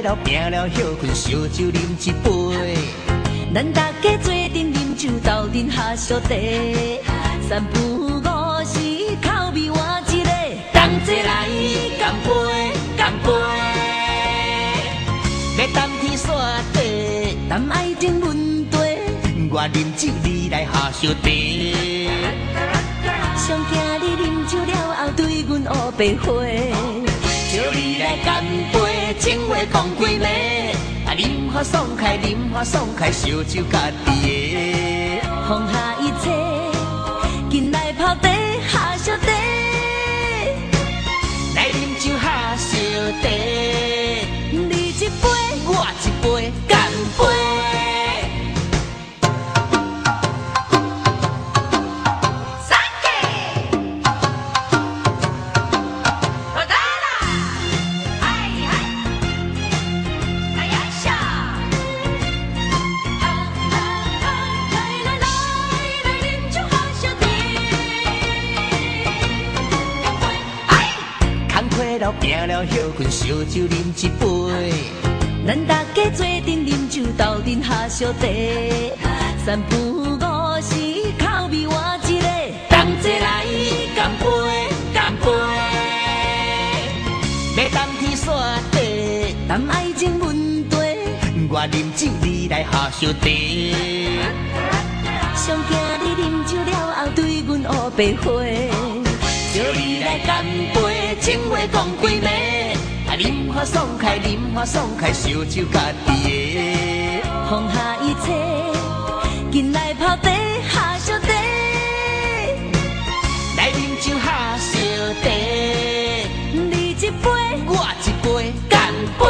了拼了，休困烧酒啉一杯。咱大家做阵饮酒，斗阵下烧茶。三不五时，口味换一个，同齐来干杯，干杯。要谈天说地，谈爱情问题。我啉酒，你来下烧茶。上惊你啉酒了后，对阮黑白花。叫你来干杯，情话讲几暝。饮花爽快，饮花爽快，烧酒家己的。放下一切，紧来泡茶下烧茶。来啉酒下烧茶，你一杯，我一杯，干杯。拼了休困，烧酒啉一杯。咱大家做阵饮酒，斗阵下烧茶。三不五时，口味换一个，同齐来干杯，干杯。要谈天说地，谈爱情问题。我啉酒，你来下烧茶。上惊你啉酒了后，对阮黑白花。叫你来干杯，情话讲几暝。饮花爽快，饮花爽快，烧酒家己的。放下一切，紧来泡茶下烧茶。来啉酒下烧茶，你一杯，我一杯，干杯。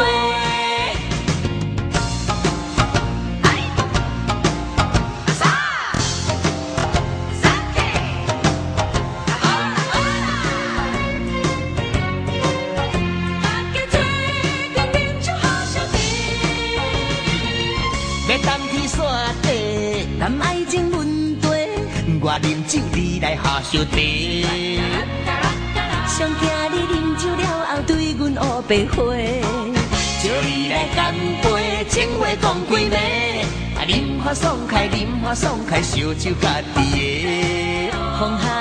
谈爱情问题，我啉酒，你来下烧茶。上惊你啉酒了后，对阮黑白花。叫你来干杯，情话讲几暝。饮花爽快，饮花爽快，烧酒家己的。放下